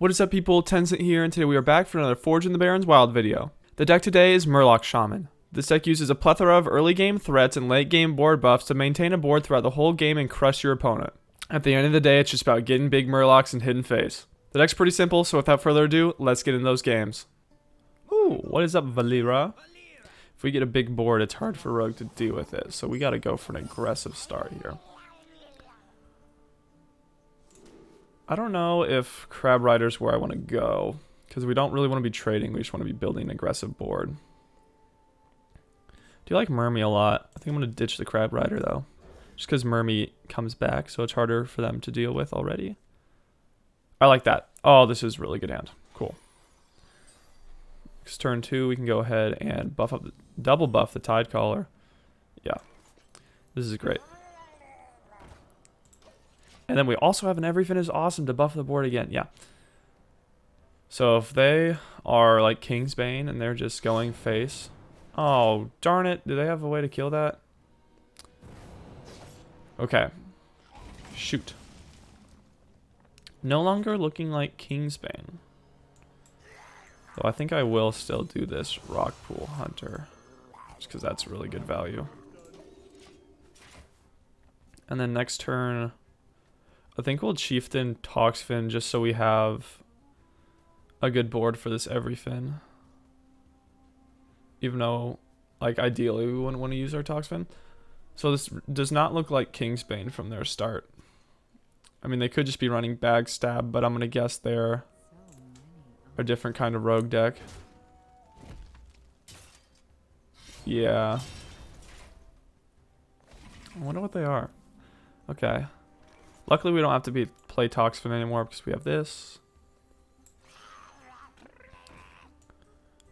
What is up, people? TenCent here, and today we are back for another Forge in the Barrens Wild video. The deck today is Murloc Shaman. This deck uses a plethora of early game threats and late game board buffs to maintain a board throughout the whole game and crush your opponent. At the end of the day, it's just about getting big Murlocs and hidden face. The deck's pretty simple, so without further ado, let's get into those games. Ooh, what is up, Valera? If we get a big board, it's hard for Rogue to deal with it, so we gotta go for an aggressive start here. I don't know if Crabrider's where I want to go, because we don't really want to be trading, we just want to be building an aggressive board. Do you like Murmy a lot? I think I'm going to ditch the Crabrider though, just because Murmy comes back, so it's harder for them to deal with already. I like that. Oh, this is really good hand. Cool. Next turn 2, we can go ahead and buff up, double buff the Tidecaller. Yeah, this is great. And then we also have an Everyfin is awesome to buff the board again. Yeah. So if they are like Kingsbane and they're just going face. Oh, darn it. Do they have a way to kill that? Okay. Shoot. No longer looking like Kingsbane. So I think I will still do this Rockpool Hunter. Just because that's really good value. And then next turn, I think we'll Chieftain Toxfin just so we have a good board for this Everyfin. Even though, like, ideally we wouldn't want to use our Toxfin. So this does not look like Kingsbane from their start. I mean, they could just be running Backstab, but I'm going to guess they're a different kind of rogue deck. Yeah. I wonder what they are. Okay. Luckily, we don't have to play Toxfin anymore because we have this.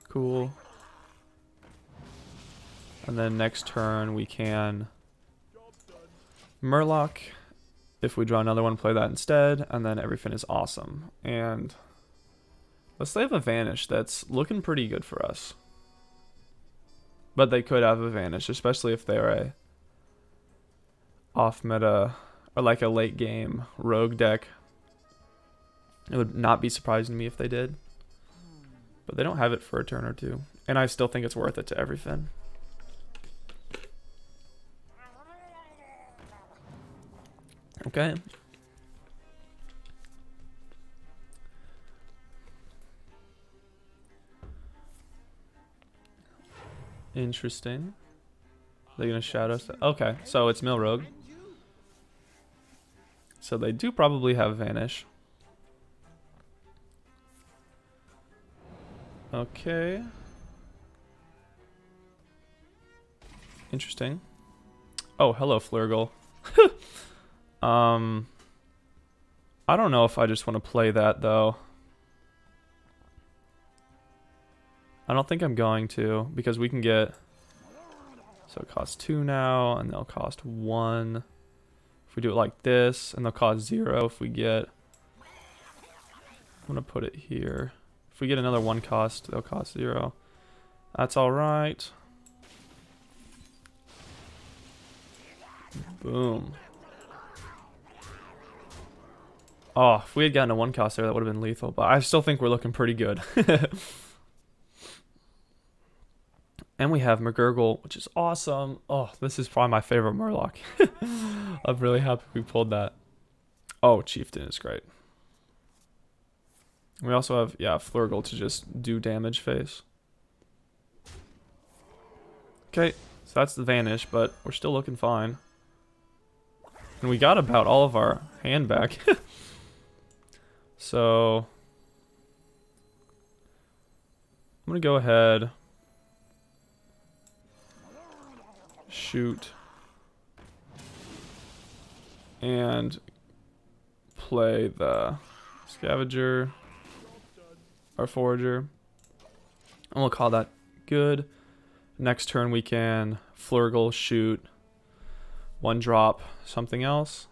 Cool. And then next turn, we can Murloc. If we draw another one, play that instead. And then Everyfin is awesome. And let's say have a Vanish that's looking pretty good for us. But they could have a Vanish, especially if they're a off-meta or like a late game rogue deck. It would not be surprising to me if they did. But they don't have it for a turn or two. And I still think it's worth it to Everyfin. Okay. Interesting. They're gonna shout us. Okay, so it's Mill Rogue. So they do probably have Vanish. Okay. Interesting. Oh, hello, Flurgl. I don't know if I just want to play that, though. I don't think I'm going to, because we can get... So it costs 2 now, and they'll cost 1. If we do it like this, and they'll cost 0 if we get... I'm going to put it here. If we get another 1 cost, they'll cost 0. That's alright. Boom. Oh, if we had gotten a 1 cost there, that would have been lethal. But I still think we're looking pretty good. And we have McGurgle, which is awesome. Oh, this is probably my favorite Murloc. I'm really happy we pulled that. Oh, Chieftain is great. We also have, yeah, Flurgl to just do damage face. Okay, so that's the Vanish, but we're still looking fine. And we got about all of our hand back. So I'm going to go ahead. Shoot. And play the Scavenger. Our Forager. And we'll call that good. Next turn we can Flurgl, shoot. 1 drop, something else.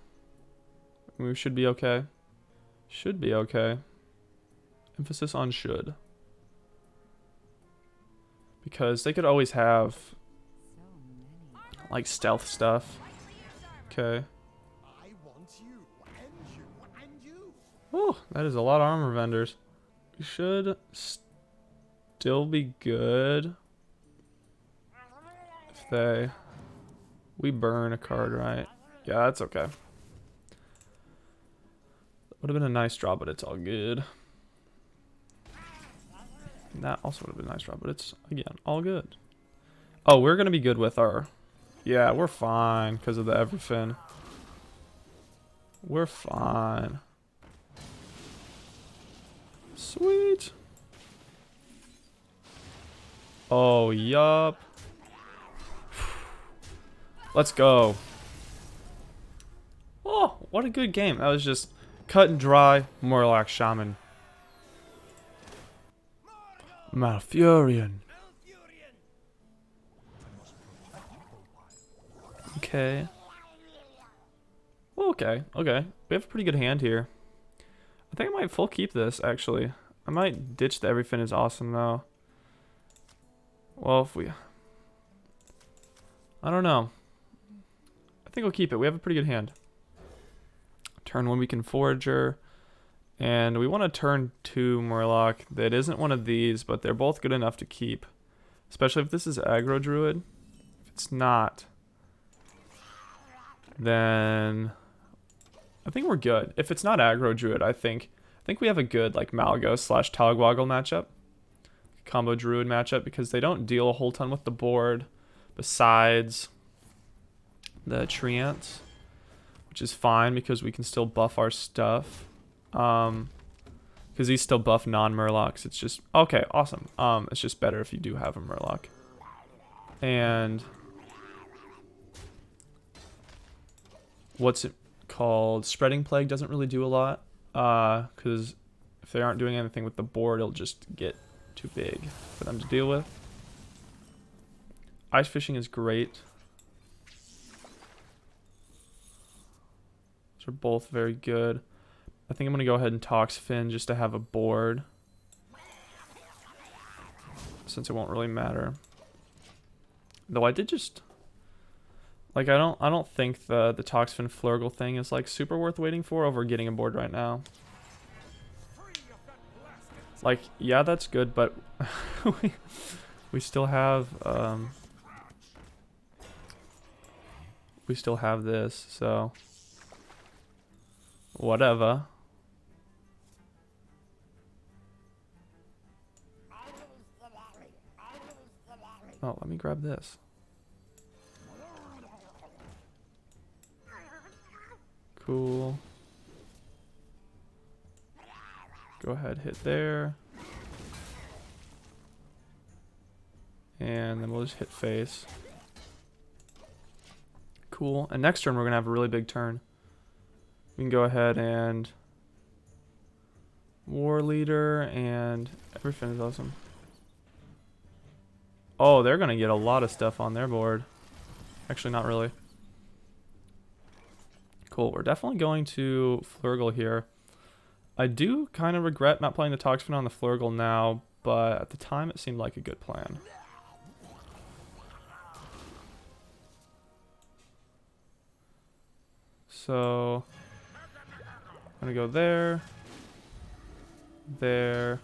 We should be okay. Should be okay. Emphasis on should. Because they could always have like stealth stuff. Okay. Oh, that is a lot of armor vendors. We should still be good if we burn a card, right? Yeah, that's okay. Would have been a nice draw, but it's all good. And that also would have been a nice draw, but it's, again, all good. Oh, we're going to be good with our... Yeah, we're fine because of the Everyfin. We're fine. Sweet. Oh, yup. Let's go. Oh, what a good game. That was just cut and dry Murloc Shaman. Malfurion. Okay. Okay, okay. We have a pretty good hand here. I think I might full keep this, actually. I might ditch the Everyfin is awesome, though. Well, if we... I don't know. I think we'll keep it. We have a pretty good hand. Turn 1 we can Forager. And we want to turn 2 Murloc. That isn't one of these, but they're both good enough to keep. Especially if this is aggro Druid. If it's not, then I think we're good. If it's not aggro Druid, I think we have a good like Malgo / Togwaggle matchup. Combo Druid matchup because they don't deal a whole ton with the board besides the Treants, which is fine because we can still buff our stuff. Because these still buff non-Murlocs. It's just okay, awesome. It's just better if you do have a Murloc. And what's it called? Spreading Plague doesn't really do a lot. Because if they aren't doing anything with the board, it'll just get too big for them to deal with. Ice Fishing is great. Those are both very good. I think I'm going to go ahead and Toxfin just to have a board, since it won't really matter. Though I did just like I don't think the Toxfin Flurgl thing is like super worth waiting for over getting a board right now. Like, yeah, that's good, but we still have this, so whatever. Oh, let me grab this. Cool. Go ahead, hit there. And then we'll just hit face. Cool. And next turn we're going to have a really big turn. We can go ahead and Warleader and Everyfin is awesome. Oh, they're going to get a lot of stuff on their board. Actually, not really. Cool. We're definitely going to Flurgl here. I do kind of regret not playing the Toxfin on the Flurgl now, but at the time it seemed like a good plan. So I'm going to go there, there,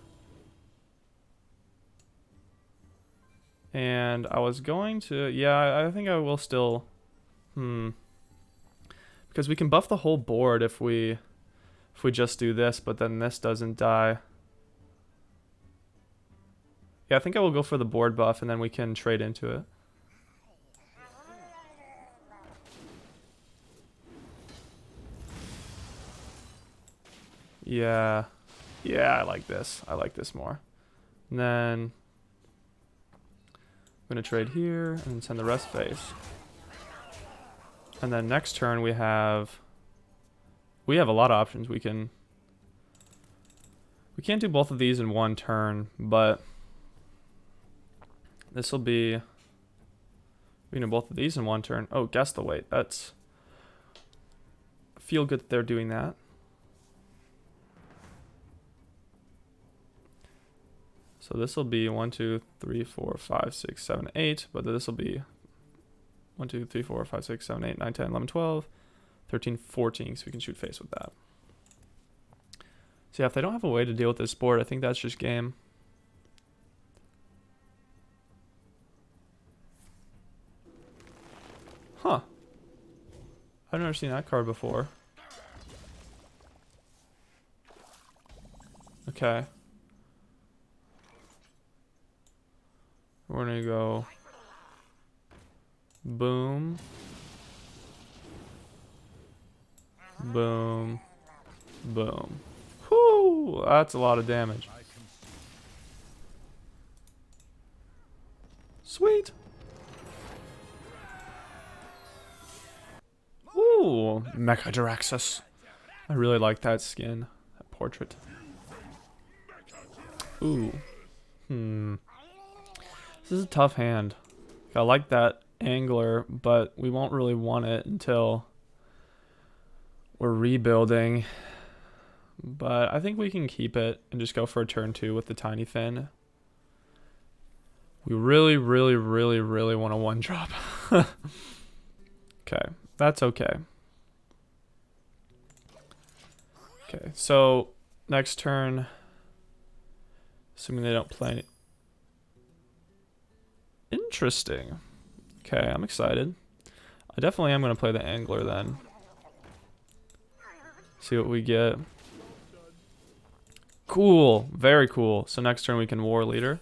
and I was going to, yeah, I think I will still, because we can buff the whole board if we just do this, but then this doesn't die. Yeah, I think I will go for the board buff and then we can trade into it. Yeah. Yeah, I like this. I like this more. And then I'm going to trade here and send the rest face. And then next turn we have a lot of options. We can't do both of these in one turn, but this will be, we can do both of these in one turn. Oh, guess the weight. That's, I feel good that they're doing that. So this will be 1, 2, 3, 4, 5, 6, 7, 8, but this will be 1, 2, 3, 4, 5, 6, 7, 8, 9, 10, 11, 12, 13, 14, so we can shoot face with that. So yeah, if they don't have a way to deal with this board, I think that's just game. Huh. I've never seen that card before. Okay. We're gonna go boom, boom, boom. Whoo! That's a lot of damage. Sweet. Ooh, Mechadiraxus. I really like that skin, that portrait. Ooh. This is a tough hand. I like that angler, but we won't really want it until we're rebuilding. But I think we can keep it and just go for a turn 2 with the Tinyfin. We really want a 1-drop. Okay, that's okay. Okay, so next turn, assuming they don't play any. Interesting. Okay, I'm excited. I definitely am going to play the angler then. See what we get. Cool, very cool. So next turn we can Warleader.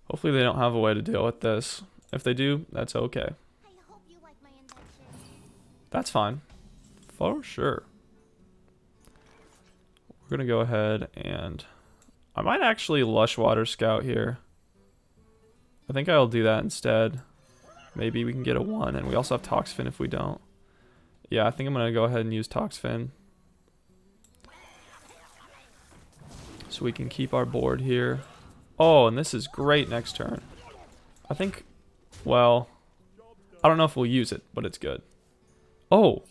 Hopefully they don't have a way to deal with this. If they do, that's okay. That's fine. For sure. We're going to go ahead and I might actually Lushwater Scout here. I think I'll do that instead. Maybe we can get a 1, and we also have Toxfin if we don't. Yeah, I think I'm going to go ahead and use Toxfin. So we can keep our board here. Oh, and this is great next turn. I think, well, I don't know if we'll use it, but it's good. Oh,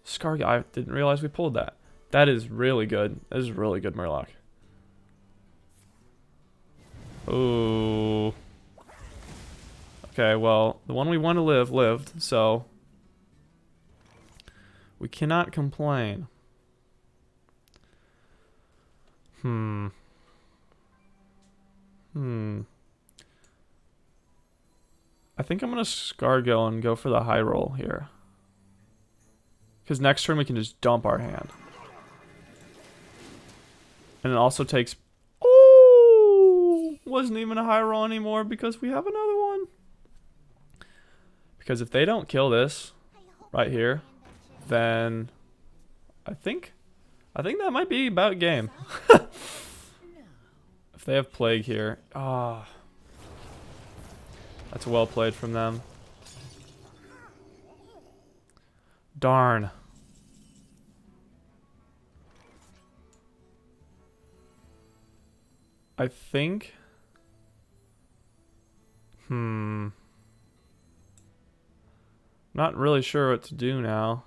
Scargy, I didn't realize we pulled that. That is really good. That is really good, Murloc. Ooh. Okay, well, the one we want to live lived, so we cannot complain. I think I'm going to Scargill and go for the high roll here. Because next turn we can just dump our hand. And it also takes... Oh! Wasn't even a high roll anymore because we have another one. Because if they don't kill this right here, then I think that might be about game. If they have Plague here, that's well played from them. Darn. I think. Not really sure what to do now.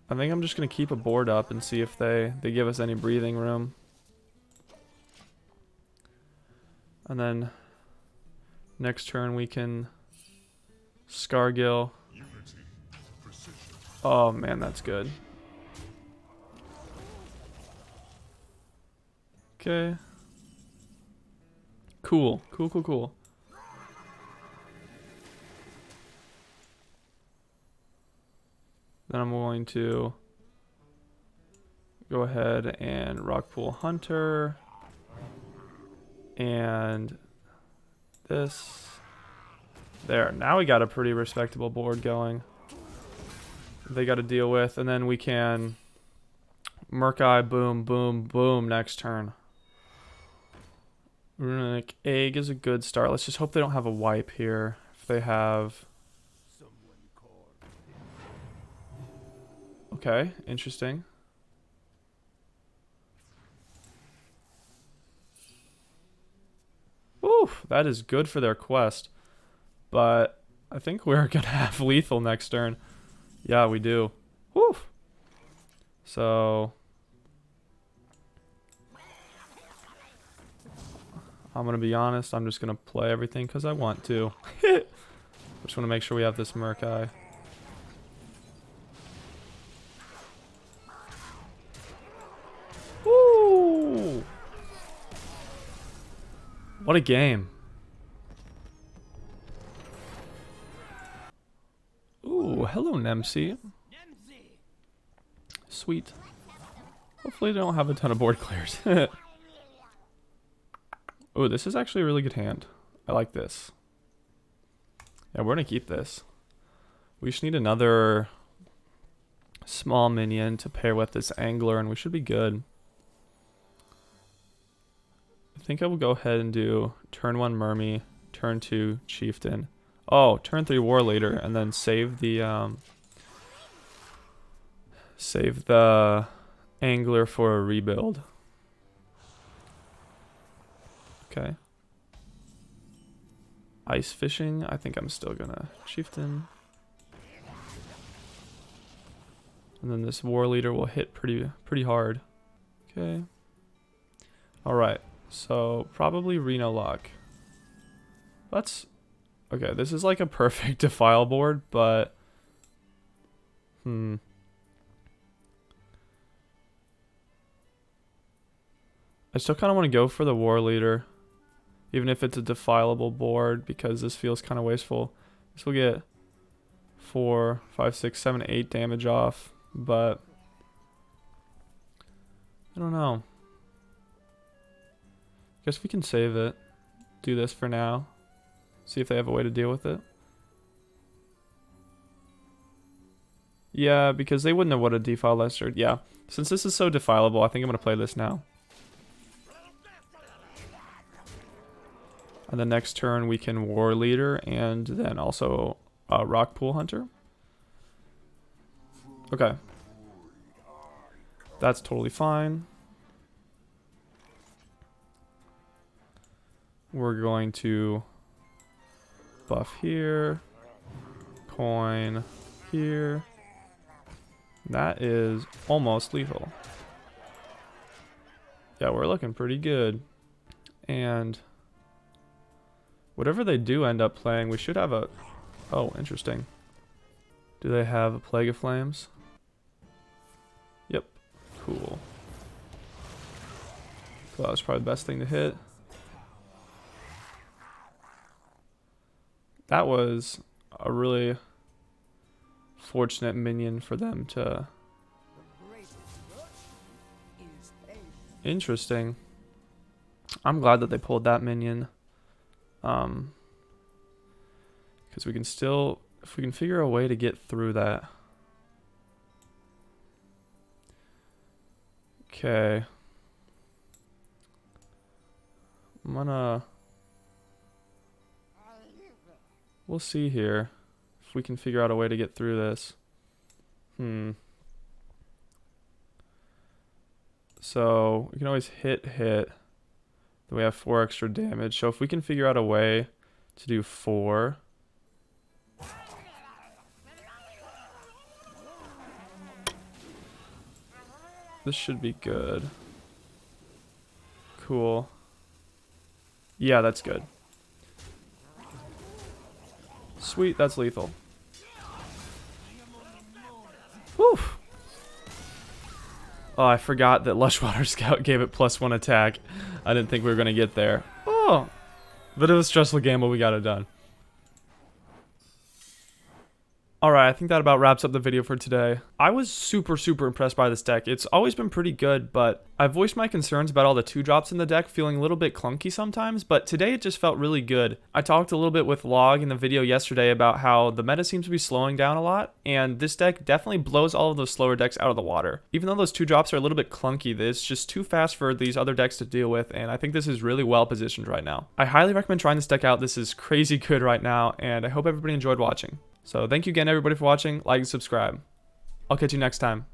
I think I'm just going to keep a board up and see if they give us any breathing room. And then next turn we can Scargill. Oh man, that's good. Okay. Cool. Cool. Then I'm going to go ahead and Rockpool Hunter and this. There. Now we got a pretty respectable board going. They got to deal with, and then we can Murk-Eye, boom next turn. Runic Egg is a good start. Let's just hope they don't have a wipe here. If they have... Okay, interesting. Oof, that is good for their quest. But I think we're going to have lethal next turn. Yeah, we do. Woof. So... I'm going to be honest, I'm just going to play everything because I want to. Just want to make sure we have this Murk-Eye. What a game. Ooh, hello, Nemsi. Sweet. Hopefully they don't have a ton of board clears. Ooh, this is actually a really good hand. I like this. Yeah, we're gonna keep this. We just need another small minion to pair with this angler, and we should be good. I think I will go ahead and do turn 1 Murmy, turn 2 Chieftain. Oh, turn 3 Warleader, and then save the angler for a rebuild. Okay. Ice fishing. I think I'm still gonna Chieftain. And then this Warleader will hit pretty hard. Okay. All right. So probably Renolock. That's okay. This is like a perfect defile board, but I still kind of want to go for the Warleader, even if it's a defileable board, because this feels kind of wasteful. This will get 4, 5, 6, 7, 8 damage off, but I don't know. Guess we can save it. Do this for now. See if they have a way to deal with it. Yeah, because they wouldn't know what a defile lesser. Yeah, since this is so defileable, I think I'm going to play this now. And the next turn we can Warleader and then also Rockpool Hunter. Okay. That's totally fine. We're going to buff here, coin here. That is almost lethal. Yeah, we're looking pretty good. And whatever they do end up playing, we should have a... Oh, interesting. Do they have a Plague of Flames? Yep. Cool. So that was probably the best thing to hit. That was a really fortunate minion for them to... Interesting. I'm glad that they pulled that minion. Because we can still... If we can figure a way to get through that. Okay. I'm gonna... We'll see here if we can figure out a way to get through this. So we can always hit. Then we have 4 extra damage. So if we can figure out a way to do 4. This should be good. Cool. Yeah, that's good. Sweet, that's lethal. Whew. Oh, I forgot that Lushwater Scout gave it +1 attack. I didn't think we were going to get there. Oh, but it was a stressful game, but we got it done. Alright, I think that about wraps up the video for today. I was super impressed by this deck. It's always been pretty good, but I voiced my concerns about all the 2-drops in the deck feeling a little bit clunky sometimes, but today it just felt really good. I talked a little bit with Log in the video yesterday about how the meta seems to be slowing down a lot, and this deck definitely blows all of those slower decks out of the water. Even though those 2-drops are a little bit clunky, it's just too fast for these other decks to deal with, and I think this is really well positioned right now. I highly recommend trying this deck out. This is crazy good right now, and I hope everybody enjoyed watching. So thank you again everybody for watching, like and subscribe. I'll catch you next time.